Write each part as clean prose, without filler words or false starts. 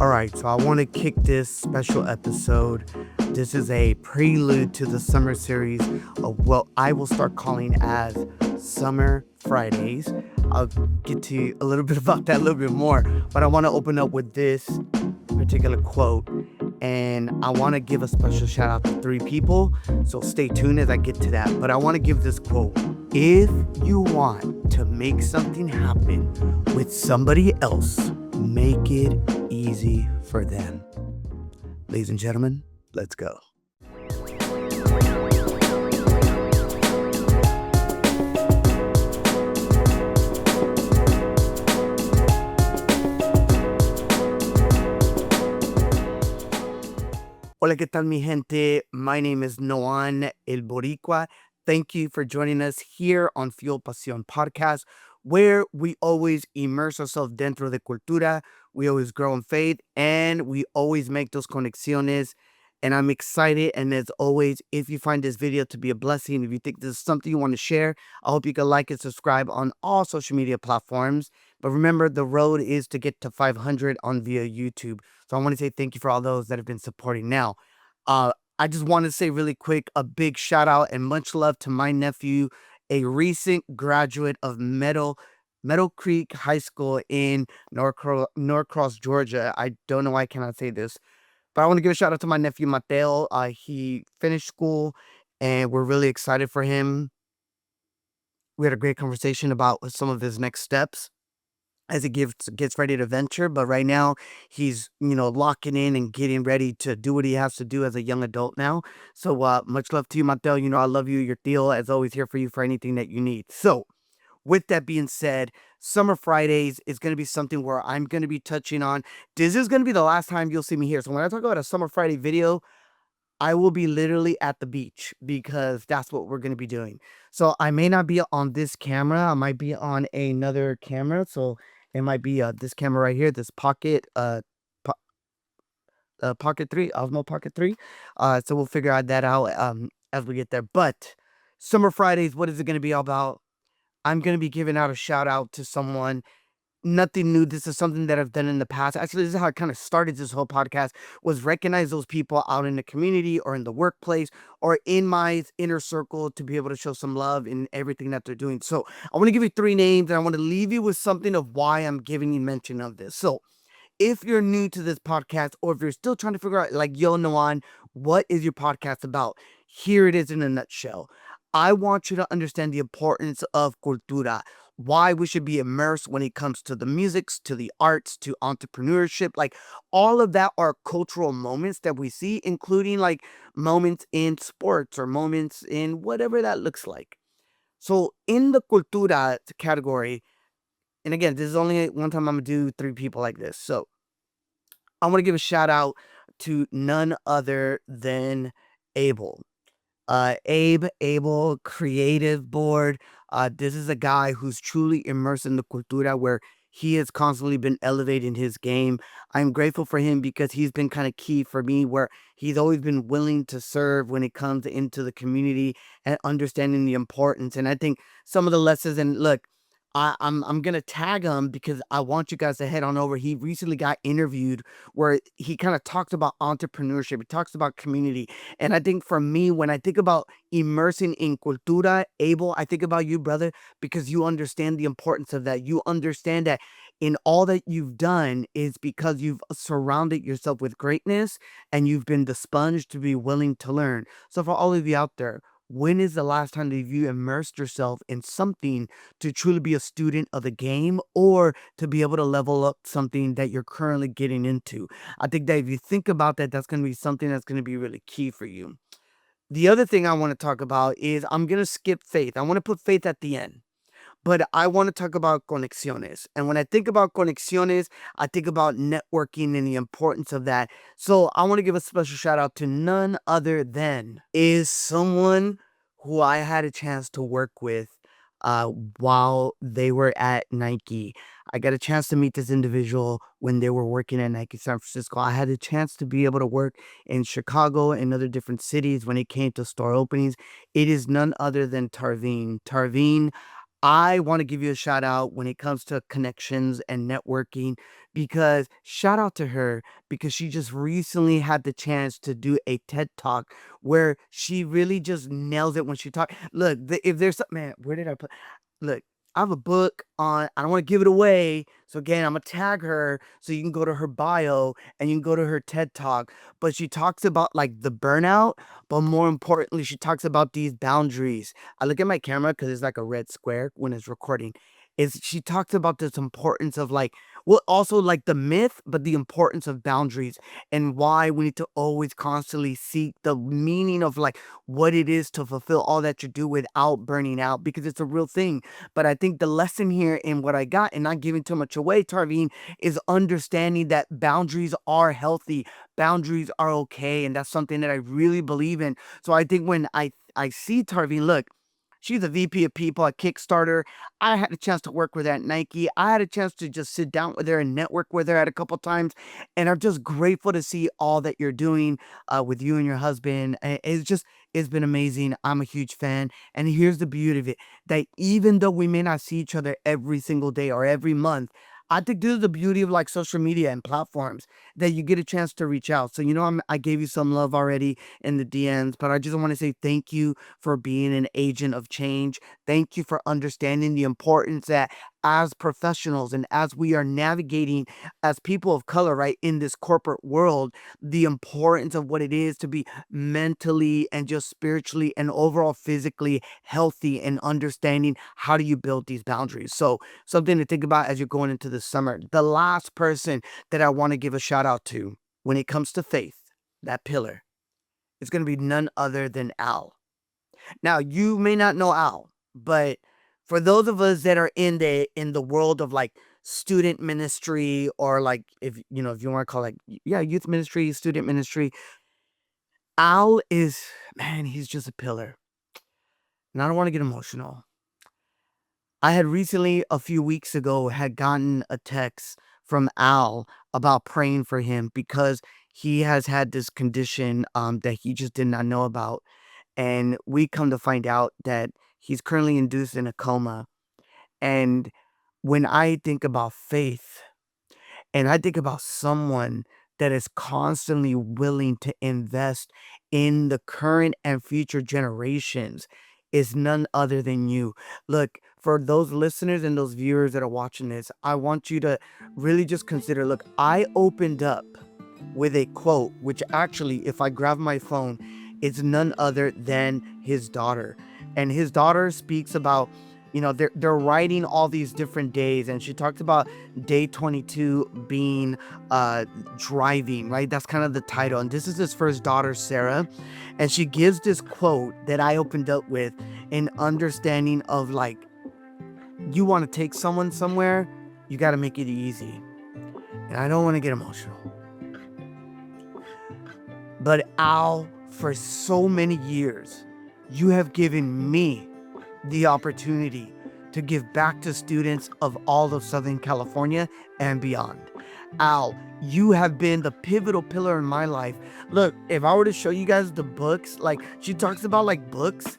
All right, so I want to kick this special episode. This is a prelude to the summer series of what I will start calling as Summer Fridays. I'll get to a little bit about that a little bit more, but I want to open up with this particular quote, and I want to give a special shout out to 3 people, so stay tuned as I get to that. But I want to give this quote. If you want to make something happen with somebody else, make it easy for them. Ladies and gentlemen, let's go. Hola, ¿qué tal, mi gente? My name is Noan El Boricua. Thank you for joining us here on Fuel Pasión Podcast, where we always immerse ourselves dentro de cultura, we always grow in faith, and we always make those conexiones. And I'm excited, and as always, if you find this video to be a blessing, if you think this is something you want to share, I hope you can like and subscribe on all social media platforms. But remember, the road is to get to 500 on via YouTube. So I want to say thank you for all those that have been supporting. Now, I just want to say really quick, a big shout out and much love to my nephew, a recent graduate of Meadow Creek High School in Norcross, Georgia. I don't know why I cannot say this, but I want to give a shout out to my nephew, Mateo. He finished school, and we're really excited for him. We had a great conversation about some of his next steps as he gets ready to venture. But right now, he's, locking in and getting ready to do what he has to do as a young adult now. So much love to you, Mateo. I love you. Your deal, as always, here for you for anything that you need. So with that being said, Summer Fridays is going to be something where I'm going to be touching on. This is going to be the last time you'll see me here. So when I talk about a Summer Friday video, I will be literally at the beach because that's what we're going to be doing. So I may not be on this camera. I might be on another camera. So it might be this camera right here, this Pocket, Pocket 3, Osmo Pocket 3. So we'll figure that out as we get there. But Summer Fridays, what is it going to be all about? I'm going to be giving out a shout out to someone. Nothing new. This is something that I've done in the past. Actually, this is how I kind of started this whole podcast, was recognize those people out in the community or in the workplace or in my inner circle to be able to show some love in everything that they're doing. So I want to give you 3 names, and I want to leave you with something of why I'm giving you mention of this. So if you're new to this podcast, or if you're still trying to figure out, like, yo, Noan, what is your podcast about? Here it is in a nutshell. I want you to understand the importance of cultura, why we should be immersed when it comes to the musics, to the arts, to entrepreneurship. Like, all of that are cultural moments that we see, including like moments in sports or moments in whatever that looks like. So in the cultura category, and again, this is only one time I'm going to do 3 people like this. So I want to give a shout out to none other than Abel. Abel Creative Board. This is a guy who's truly immersed in the cultura, where he has constantly been elevating his game. I'm grateful for him because he's been kind of key for me, where he's always been willing to serve when it comes into the community and understanding the importance. And I think some of the lessons, and look, I'm gonna tag him because I want you guys to head on over. He recently got interviewed where he kind of talked about entrepreneurship. He talks about community. And I think for me, when I think about immersing in cultura, Abel, I think about you, brother, because you understand the importance of that. You understand that in all that you've done is because you've surrounded yourself with greatness and you've been the sponge to be willing to learn. So for all of you out there, when is the last time that you immersed yourself in something to truly be a student of the game, or to be able to level up something that you're currently getting into? I think that if you think about that, that's going to be something that's going to be really key for you. The other thing I want to talk about is I'm going to skip faith. I want to put faith at the end. But I want to talk about Conexiones. And when I think about Conexiones, I think about networking and the importance of that. So I want to give a special shout out to none other than is someone who I had a chance to work with while they were at Nike. I got a chance to meet this individual when they were working at Nike San Francisco. I had a chance to be able to work in Chicago and other different cities when it came to store openings. It is none other than Tarveen. Tarveen, I want to give you a shout out when it comes to connections and networking, because shout out to her because she just recently had the chance to do a TED Talk where she really just nails it when she talks. Look, if there's something, man, where did I put? Look, I have a book on, I don't want to give it away. So again, I'm going to tag her so you can go to her bio and you can go to her TED Talk. But she talks about like the burnout, but more importantly, she talks about these boundaries. I look at my camera because it's like a red square when it's recording. Is she talks about this importance of like, well, also like the myth, but the importance of boundaries and why we need to always constantly seek the meaning of like what it is to fulfill all that you do without burning out, because it's a real thing. But I think the lesson here in what I got, and not giving too much away, Tarveen, is understanding that boundaries are healthy, boundaries are okay, and that's something that I really believe in. So I think when I see Tarveen, look, she's a VP of people at Kickstarter. I had a chance to work with her at Nike. I had a chance to just sit down with her and network with her at a couple times. And I'm just grateful to see all that you're doing with you and your husband. It's been amazing. I'm a huge fan. And here's the beauty of it, that even though we may not see each other every single day or every month, I think this is the beauty of like social media and platforms, that you get a chance to reach out. So, I gave you some love already in the DMs, but I just want to say thank you for being an agent of change. Thank you for understanding the importance that as professionals and as we are navigating as people of color, right, in this corporate world, the importance of what it is to be mentally and just spiritually and overall physically healthy, and understanding how do you build these boundaries. So something to think about as you're going into the summer. The last person that I want to give a shout out to when it comes to faith, that pillar, is going to be none other than Al. Now, you may not know Al, but for those of us that are in the world of like student ministry, or like, if you want to call it, yeah, youth ministry, student ministry, Al is, man, he's just a pillar. And I don't want to get emotional. I had recently, a few weeks ago, had gotten a text from Al about praying for him because he has had this condition that he just did not know about. And we come to find out that he's currently induced in a coma. And when I think about faith, and I think about someone that is constantly willing to invest in the current and future generations, is none other than you. Look, for those listeners and those viewers that are watching this, I want you to really just consider, look, I opened up with a quote, which actually, if I grab my phone, it's none other than his daughter. And his daughter speaks about, they're writing all these different days, and she talks about day 22 being driving, right? That's kind of the title. And this is his first daughter, Sarah. And she gives this quote that I opened up with, an understanding of like, you want to take someone somewhere, you got to make it easy. And I don't want to get emotional, but Al, for so many years, you have given me the opportunity to give back to students of all of Southern California and beyond. Al, you have been the pivotal pillar in my life. Look, if I were to show you guys the books, like she talks about like books,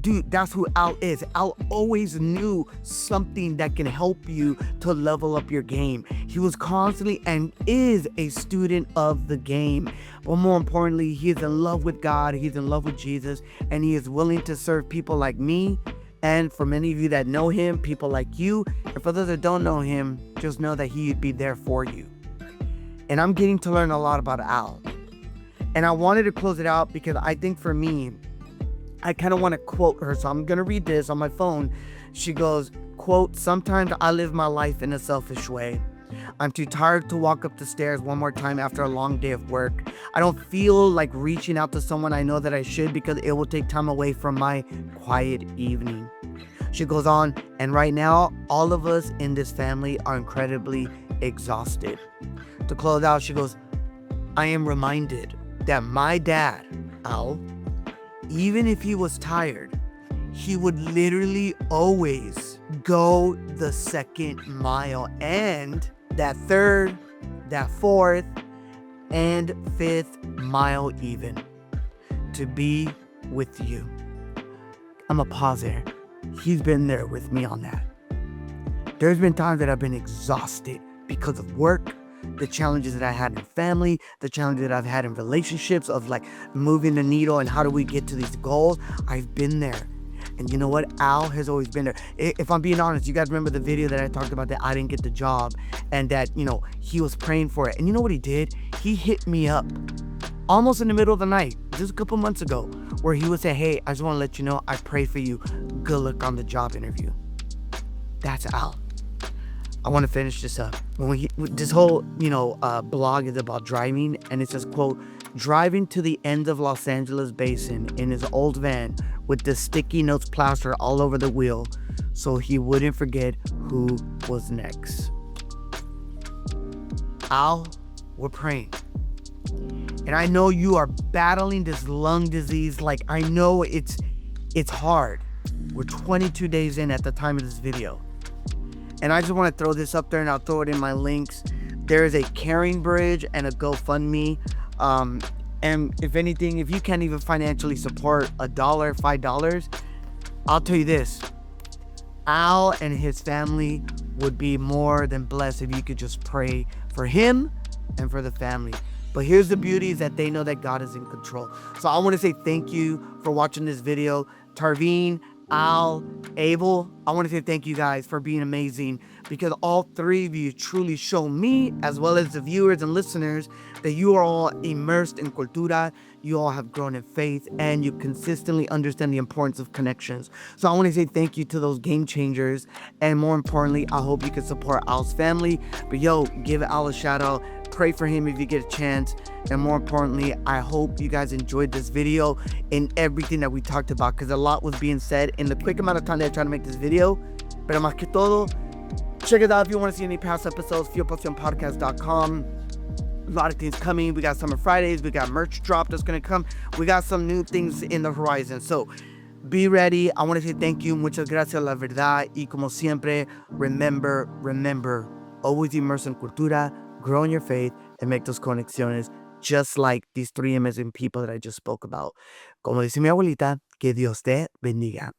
dude, that's who Al is. Al always knew something that can help you to level up your game. He was constantly and is a student of the game. But more importantly, he is in love with God, he's in love with Jesus, and he is willing to serve people like me. And for many of you that know him, people like you, and for those that don't know him, just know that he'd be there for you. And I'm getting to learn a lot about Al. And I wanted to close it out because I think for me, I kind of want to quote her. So I'm going to read this on my phone. She goes, quote, "Sometimes I live my life in a selfish way. I'm too tired to walk up the stairs one more time after a long day of work. I don't feel like reaching out to someone I know that I should because it will take time away from my quiet evening." She goes on, "And right now, all of us in this family are incredibly exhausted." To close out, she goes, "I am reminded that my dad, Al, even if he was tired, he would literally always go the second mile, and that third, that fourth, and fifth mile even, to be with you." I'm gonna pause there. he's been there with me on that. There's been times that I've been exhausted because of work, the challenges that I had in family, the challenges that I've had in relationships of like moving the needle and how do we get to these goals. I've been there. And you know what? Al has always been there. If I'm being honest, you guys remember the video that I talked about that I didn't get the job and that, he was praying for it. And you know what he did? He hit me up almost in the middle of the night, just a couple months ago, where he would say, hey, I just want to let you know I pray for you. Good luck on the job interview. That's Al. I want to finish this up. This whole, blog is about driving, and it says, quote, driving to the end of Los Angeles Basin in his old van with the sticky notes plaster all over the wheel so he wouldn't forget who was next. Al, we're praying. And I know you are battling this lung disease. Like, I know it's hard. We're 22 days in at the time of this video. And I just want to throw this up there, and I'll throw it in my links. There is a Caring Bridge and a GoFundMe. And if anything, if you can't even financially support $1, $5, I'll tell you this. Al and his family would be more than blessed if you could just pray for him and for the family. But here's the beauty, is that they know that God is in control. So I want to say thank you for watching this video. Tarveen, Al, Abel, I want to say thank you guys for being amazing, because all three of you truly show me, as well as the viewers and listeners, that you are all immersed in Cultura, you all have grown in faith, and you consistently understand the importance of connections. So I want to say thank you to those game changers, and more importantly, I hope you can support Al's family. But give Al a shout out, pray for him if you get a chance, and more importantly, I hope you guys enjoyed this video and everything that we talked about, because a lot was being said in the quick amount of time that I tried to make this video. Pero más que todo, check it out if you want to see any past episodes, fuelpasionpodcast.com. A lot of things coming. We got Summer Fridays. We got merch drop that's going to come. We got some new things in the horizon. So be ready. I want to say thank you. Muchas gracias, la verdad. Y como siempre, remember, always immerse in Cultura, grow in your faith, and make those conexiones, just like these three amazing people that I just spoke about. Como dice mi abuelita, que Dios te bendiga.